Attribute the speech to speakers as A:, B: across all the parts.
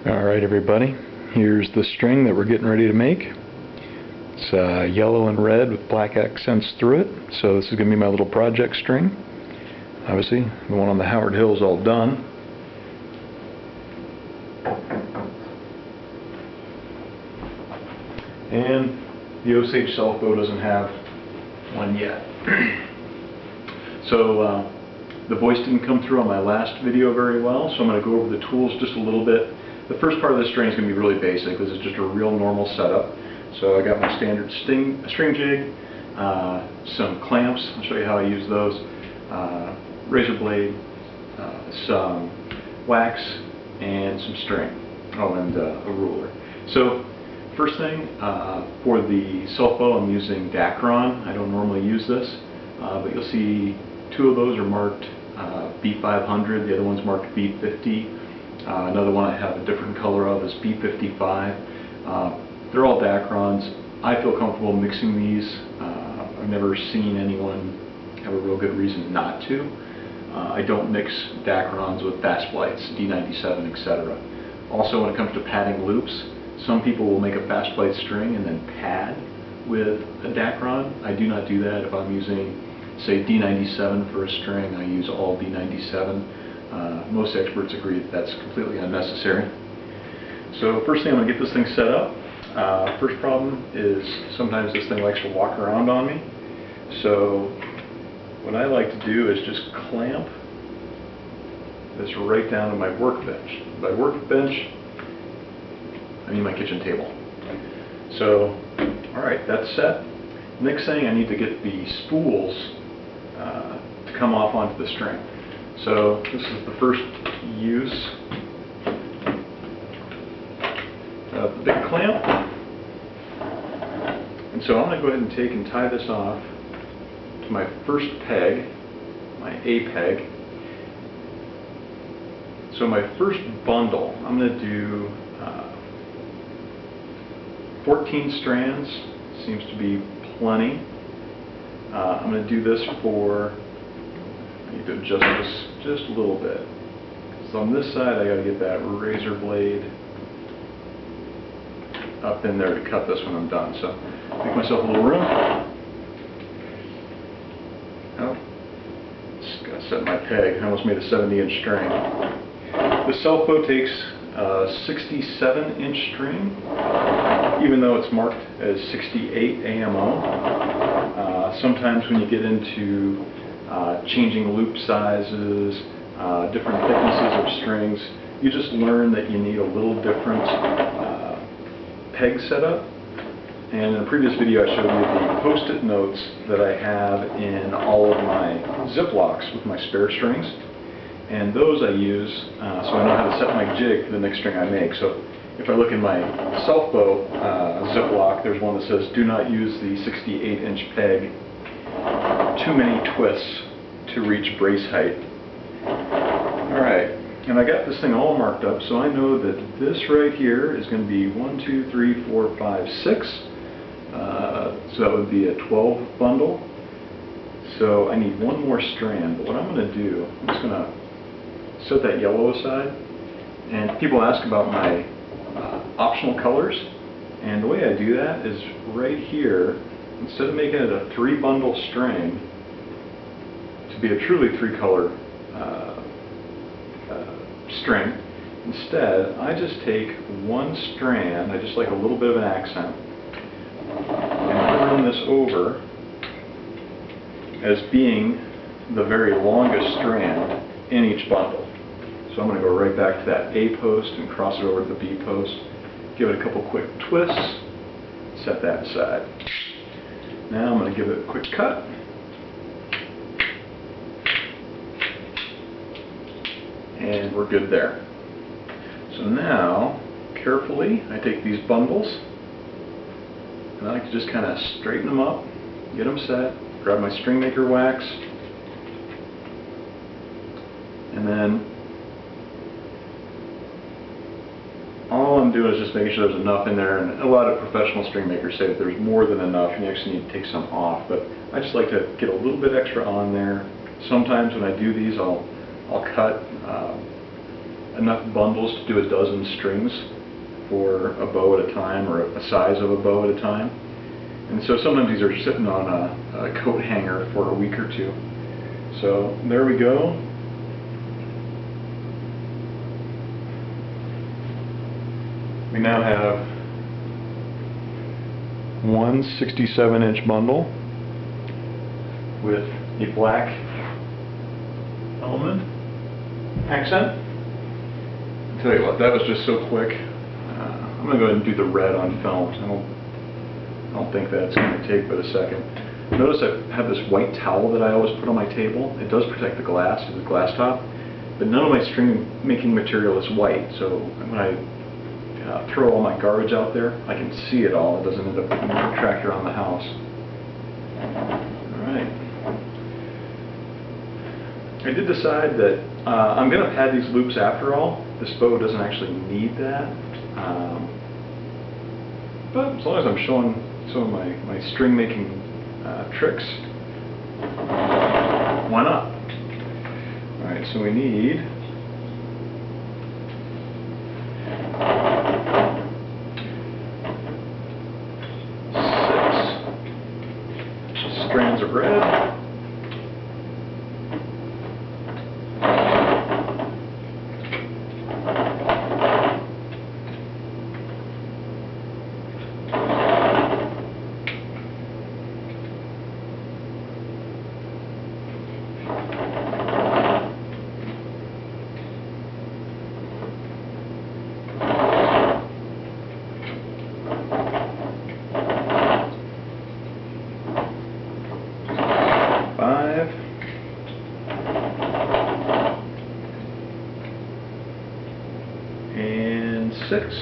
A: Alright everybody, here's the string that we're getting ready to make. It's yellow and red with black accents through it, so this is going to be my little project string. Obviously, the one on the Howard Hill is all done. And the Osage Self Bow doesn't have one yet. So the voice didn't come through on my last video very well, so I'm going to go over the tools just a little bit. The first part of the string is going to be really basic. This is just a real normal setup. So I got my standard string jig, some clamps, I'll show you how I use those, razor blade, some wax, and some string. Oh, and a ruler. So first thing, for the Self Bow I'm using Dacron. I don't normally use this, but you'll see two of those are marked B500, the other one's marked B50. Another one I have a different color of is B55. They're all Dacrons. I feel comfortable mixing these. I've never seen anyone have a real good reason not to. I don't mix Dacrons with fast flights, D97, etc. Also, when it comes to padding loops, some people will make a fast flight string and then pad with a Dacron. I do not do that. If I'm using, say, D97 for a string, I use all D97. Most experts agree that that's completely unnecessary. So first thing, I'm going to get this thing set up. First problem is sometimes this thing likes to walk around on me. So what I like to do is just clamp this right down to my workbench. By workbench, I mean my kitchen table. So, alright, that's set. Next thing, I need to get the spools to come off onto the string. So this is the first use of the big clamp. And so I'm going to go ahead and take and tie this off to my first peg, my A peg. So my first bundle, I'm going to do 14 strands, seems to be plenty. I'm going to do this for, I need to adjust this just a little bit. So on this side I got to get that razor blade up in there to cut this when I'm done. So make myself a little room. Oh, just got to set my peg. I almost made a 70-inch string. The Self Bow takes a 67-inch string, even though it's marked as 68 AMO. Sometimes when you get into changing loop sizes, different thicknesses of strings, you just learn that you need a little different peg setup. And in a previous video I showed you the post-it notes that I have in all of my Ziplocs with my spare strings. And those I use so I know how to set my jig for the next string I make. So if I look in my Self Bow Ziploc, there's one that says, do not use the 68-inch peg, too many twists to reach brace height. Alright, and I got this thing all marked up, so I know that this right here is going to be 1, 2, 3, 4, 5, 6. So that would be a 12 bundle. So I need one more strand, but what I'm going to do, I'm just going to set that yellow aside. And people ask about my optional colors, and the way I do that is right here, instead of making it a 3-bundle string to be a truly 3-color string, instead I just take one strand, I just like a little bit of an accent, and I run this over as being the very longest strand in each bundle. So I'm going to go right back to that A post and cross it over to the B post, give it a couple quick twists, set that aside. Now I'm going to give it a quick cut. And we're good there. So now, carefully, I take these bundles, and I like to just kind of straighten them up, get them set, grab my string maker wax, and then all I'm doing is just making sure there's enough in there. And a lot of professional string makers say that there's more than enough and you actually need to take some off, but I just like to get a little bit extra on there. Sometimes when I do these I'll cut a enough bundles to do a dozen strings for a bow at a time, or a size of a bow at a time. And so sometimes these are sitting on a coat hanger for a week or two. So there we go. We now have one 67-inch bundle with a black element accent. I'll tell you what, that was just so quick. I'm going to go ahead and do the red on film. I don't think that's going to take but a second. Notice I have this white towel that I always put on my table. It does protect the glass, it's a glass top, but none of my string making material is white, so when I throw all my garbage out there, I can see it all. It doesn't end up putting a track around the house. Alright. I did decide that I'm going to pad these loops after all. This bow doesn't actually need that. But as long as I'm showing some of my string making tricks, why not? Alright, so we need strands of red, and 6.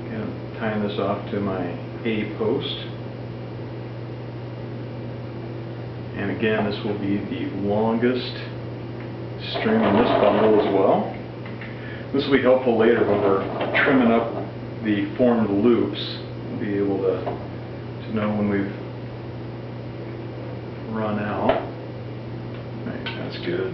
A: And tying this off to my A post. And again, this will be the longest string in this bundle as well. This will be helpful later when we're trimming up the formed loops. We'll be able to know when we've run out. Right, that's good.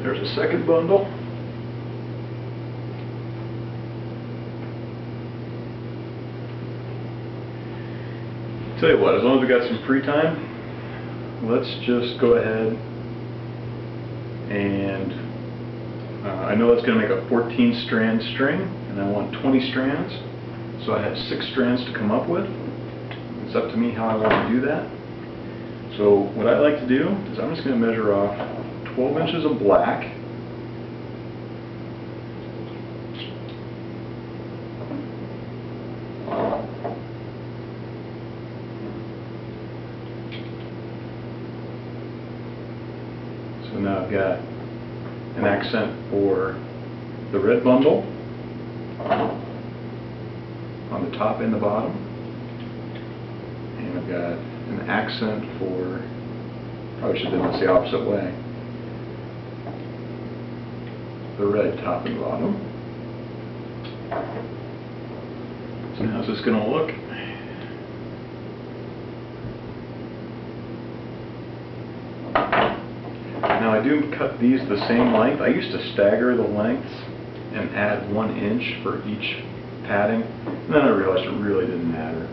A: There's a second bundle. Tell you what, as long as we got some free time, let's just go ahead and I know that's going to make a 14 strand string, and I want 20 strands, so I have 6 strands to come up with. It's up to me how I want to do that. So what I like to do is I'm just going to measure off 12 inches of black, so now I've got an accent for the red bundle on the top and the bottom, and I've got an accent for, probably should have done this the opposite way, the red top and bottom. So how's this going to look? Now I do cut these the same length. I used to stagger the lengths and add 1 inch for each padding, and then I realized it really didn't matter.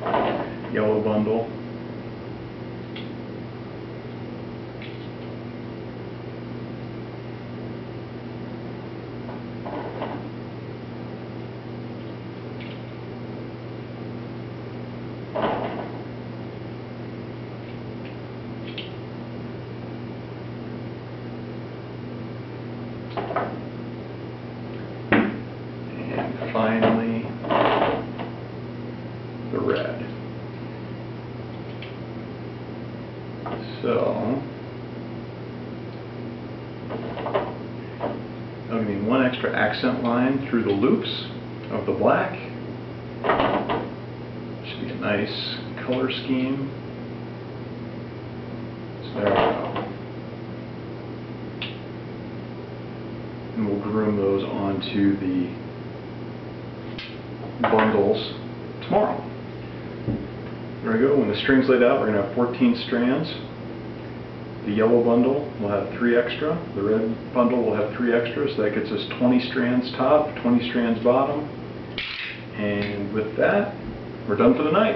A: So yellow bundle. And finally, the red. So I'll give me one extra accent line through the loops of the black. Should be a nice color scheme. So there we go. And we'll groom those onto the bundles tomorrow. There we go. When the string's laid out, we're going to have 14 strands. The yellow bundle will have 3 extra. The red bundle will have 3 extra, so that gets us 20 strands top, 20 strands bottom. And with that, we're done for the night.